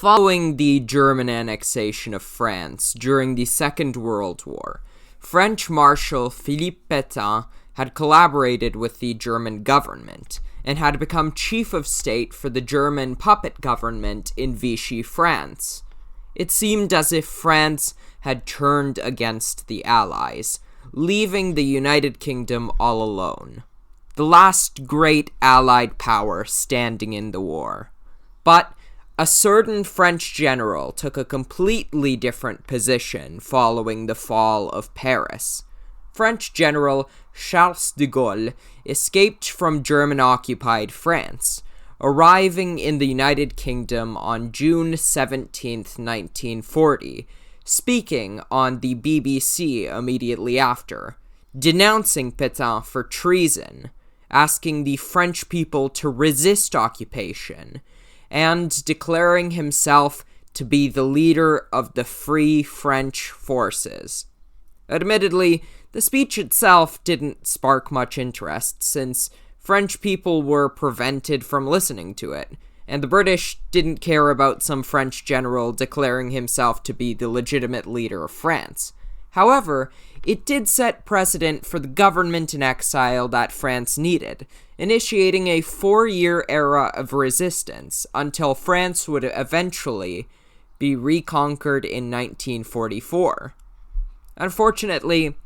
Following the German annexation of France during the Second World War, French Marshal Philippe Petain had collaborated with the German government and had become chief of state for the German puppet government in Vichy, France. It seemed as if France had turned against the Allies, leaving the United Kingdom all alone, the last great Allied power standing in the war. But a certain French general took a completely different position following the fall of Paris. French General Charles de Gaulle escaped from German-occupied France, arriving in the United Kingdom on June 17, 1940, speaking on the BBC immediately after, denouncing Petain for treason, asking the French people to resist occupation, and declaring himself to be the leader of the Free French forces. Admittedly, the speech itself didn't spark much interest, since French people were prevented from listening to it, and the British didn't care about some French general declaring himself to be the legitimate leader of France. However, it did set precedent for the government in exile that France needed, initiating a 4-year era of resistance until France would eventually be reconquered in 1944. Unfortunately,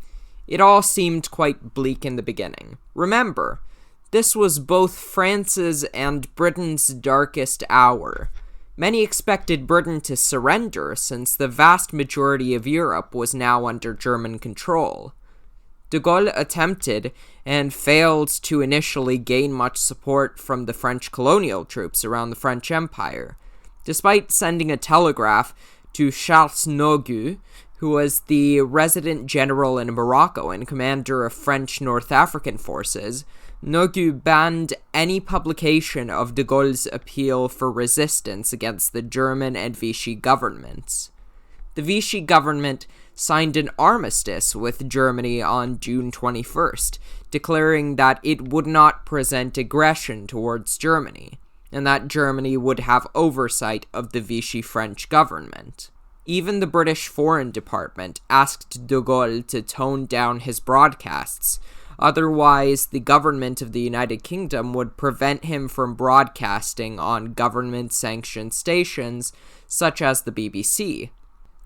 it all seemed quite bleak in the beginning. Remember, this was both France's and Britain's darkest hour. Many expected Britain to surrender since the vast majority of Europe was now under German control. De Gaulle attempted and failed to initially gain much support from the French colonial troops around the French Empire, despite sending a telegraph to Charles Nogues, who was the resident general in Morocco and commander of French North African forces. Nogues banned any publication of de Gaulle's appeal for resistance against the German and Vichy governments. The Vichy government signed an armistice with Germany on June 21st, declaring that it would not present aggression towards Germany, and that Germany would have oversight of the Vichy French government. Even the British Foreign Department asked de Gaulle to tone down his broadcasts. Otherwise, the government of the United Kingdom would prevent him from broadcasting on government-sanctioned stations such as the BBC,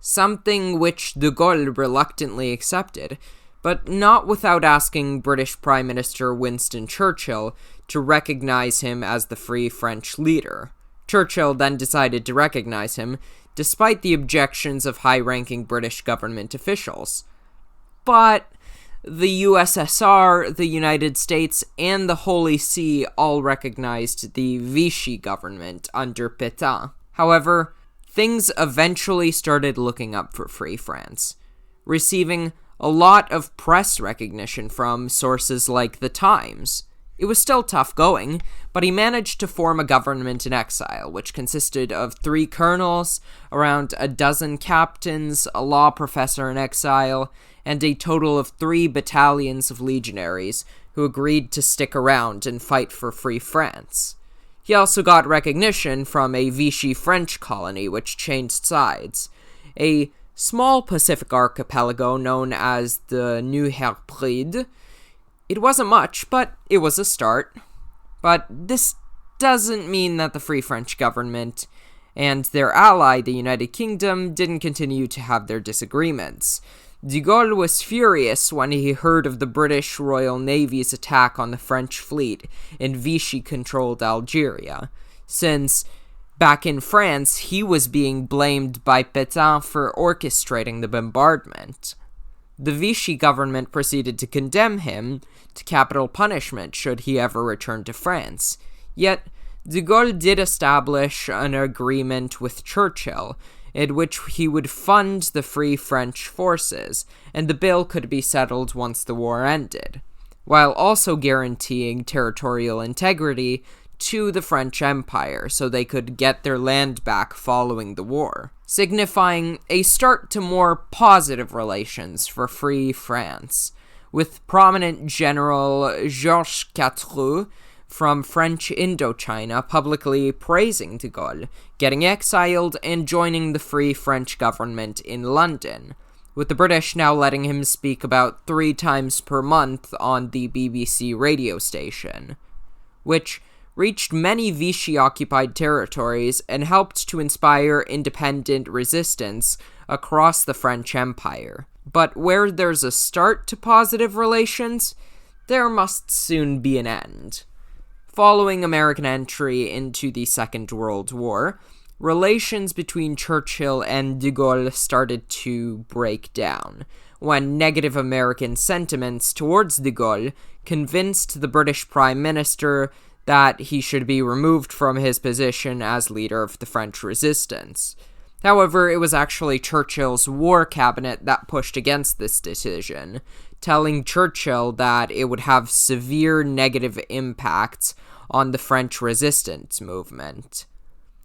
something which de Gaulle reluctantly accepted, but not without asking British Prime Minister Winston Churchill to recognize him as the Free French leader. Churchill then decided to recognize him, despite the objections of high-ranking British government officials. But the USSR, the United States, and the Holy See all recognized the Vichy government under Petain. However, things eventually started looking up for Free France, receiving a lot of press recognition from sources like The Times. It was still tough going, but he managed to form a government in exile, which consisted of 3 colonels, around a dozen captains, a law professor in exile, and a total of 3 battalions of legionaries who agreed to stick around and fight for Free France. He also got recognition from a Vichy French colony which changed sides, a small Pacific archipelago known as the New Hebrides. It wasn't much, but it was a start. But this doesn't mean that the Free French government and their ally, the United Kingdom, didn't continue to have their disagreements. De Gaulle was furious when he heard of the British Royal Navy's attack on the French fleet in Vichy-controlled Algeria, since back in France he was being blamed by Petain for orchestrating the bombardment. The Vichy government proceeded to condemn him to capital punishment should he ever return to France. Yet, de Gaulle did establish an agreement with Churchill, in which he would fund the Free French forces, and the bill could be settled once the war ended, while also guaranteeing territorial integrity to the French Empire so they could get their land back following the war, signifying a start to more positive relations for Free France, with prominent General Georges Catroux from French Indochina, publicly praising de Gaulle, getting exiled, and joining the Free French government in London, with the British now letting him speak about 3 times per month on the BBC radio station, which reached many Vichy-occupied territories and helped to inspire independent resistance across the French Empire. But where there's a start to positive relations, there must soon be an end. Following American entry into the Second World War, relations between Churchill and de Gaulle started to break down, when negative American sentiments towards de Gaulle convinced the British Prime Minister that he should be removed from his position as leader of the French resistance. However, it was actually Churchill's war cabinet that pushed against this decision, telling Churchill that it would have severe negative impacts on the French resistance movement.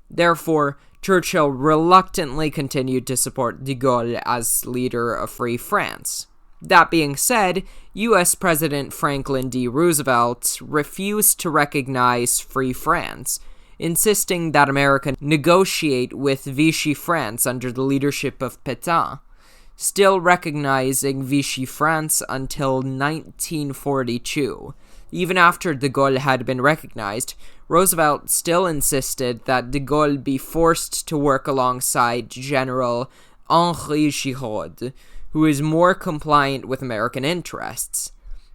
Therefore, Churchill reluctantly continued to support de Gaulle as leader of Free France. That being said, U.S. President Franklin D. Roosevelt refused to recognize Free France, insisting that America negotiate with Vichy France under the leadership of Petain, still recognizing Vichy France until 1942. Even after de Gaulle had been recognized, Roosevelt still insisted that de Gaulle be forced to work alongside General Henri Giraud, who is more compliant with American interests.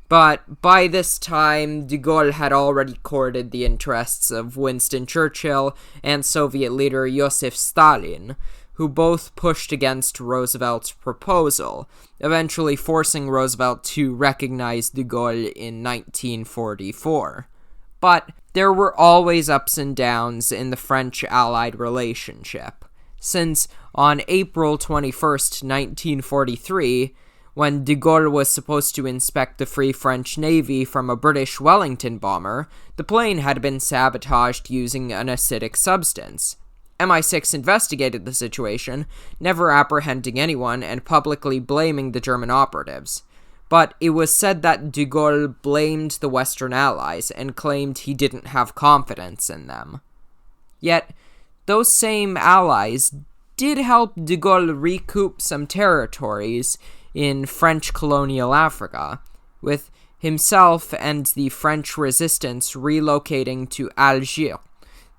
But by this time, de Gaulle had already courted the interests of Winston Churchill and Soviet leader Joseph Stalin, who both pushed against Roosevelt's proposal, eventually forcing Roosevelt to recognize de Gaulle in 1944. But there were always ups and downs in the French-Allied relationship, since on April 21st, 1943, when de Gaulle was supposed to inspect the Free French Navy from a British Wellington bomber, the plane had been sabotaged using an acidic substance. MI6 investigated the situation, never apprehending anyone and publicly blaming the German operatives. But it was said that de Gaulle blamed the Western Allies and claimed he didn't have confidence in them. Yet, those same allies did help de Gaulle recoup some territories in French colonial Africa, with himself and the French resistance relocating to Algiers,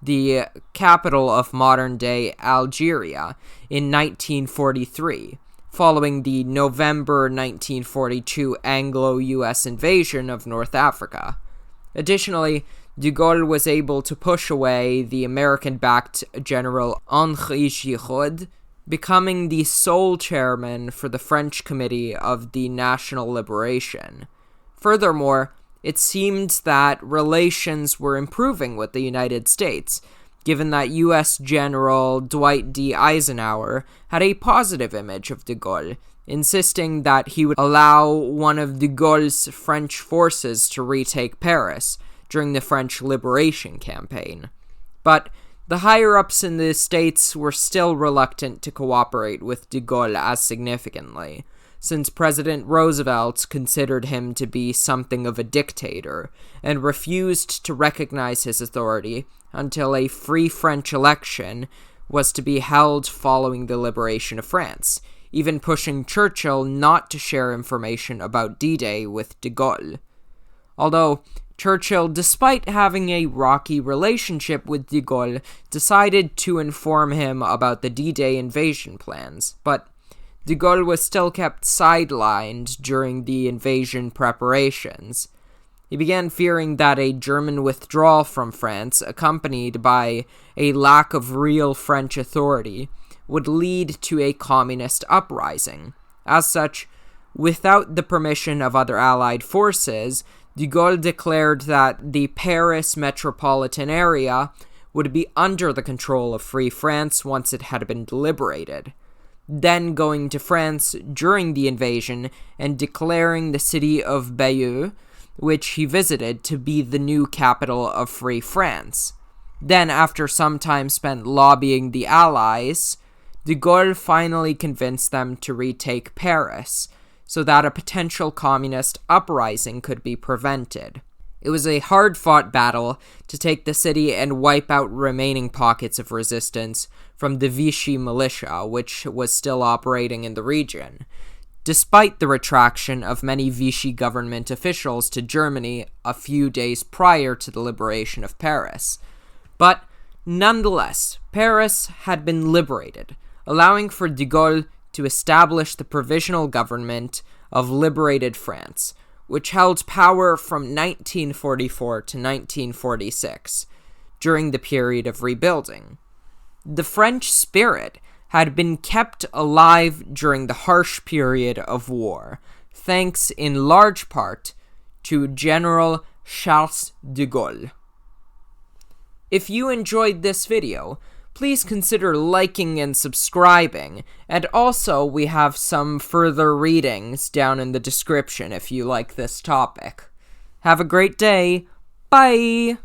the capital of modern-day Algeria, in 1943, following the November 1942 Anglo-US invasion of North Africa. Additionally, de Gaulle was able to push away the American-backed General Henri Giraud, becoming the sole chairman for the French Committee of the National Liberation. Furthermore, it seemed that relations were improving with the United States, given that U.S. General Dwight D. Eisenhower had a positive image of de Gaulle, insisting that he would allow one of de Gaulle's French forces to retake Paris during the French Liberation Campaign. But the higher-ups in the States were still reluctant to cooperate with de Gaulle as significantly, since President Roosevelt considered him to be something of a dictator, and refused to recognize his authority until a free French election was to be held following the liberation of France, even pushing Churchill not to share information about D-Day with de Gaulle. Although Churchill, despite having a rocky relationship with de Gaulle, decided to inform him about the D-Day invasion plans, but de Gaulle was still kept sidelined during the invasion preparations. He began fearing that a German withdrawal from France, accompanied by a lack of real French authority, would lead to a communist uprising. As such, without the permission of other Allied forces, de Gaulle declared that the Paris metropolitan area would be under the control of Free France once it had been liberated, then going to France during the invasion and declaring the city of Bayeux, which he visited, to be the new capital of Free France. Then, after some time spent lobbying the Allies, de Gaulle finally convinced them to retake Paris, so that a potential communist uprising could be prevented. It was a hard-fought battle to take the city and wipe out remaining pockets of resistance from the Vichy militia, which was still operating in the region, despite the retraction of many Vichy government officials to Germany a few days prior to the liberation of Paris. But nonetheless, Paris had been liberated, allowing for de Gaulle to establish the provisional government of liberated France, which held power from 1944 to 1946, during the period of rebuilding. The French spirit had been kept alive during the harsh period of war, thanks in large part to General Charles de Gaulle. If you enjoyed this video, please consider liking and subscribing, and also we have some further readings down in the description if you like this topic. Have a great day. Bye!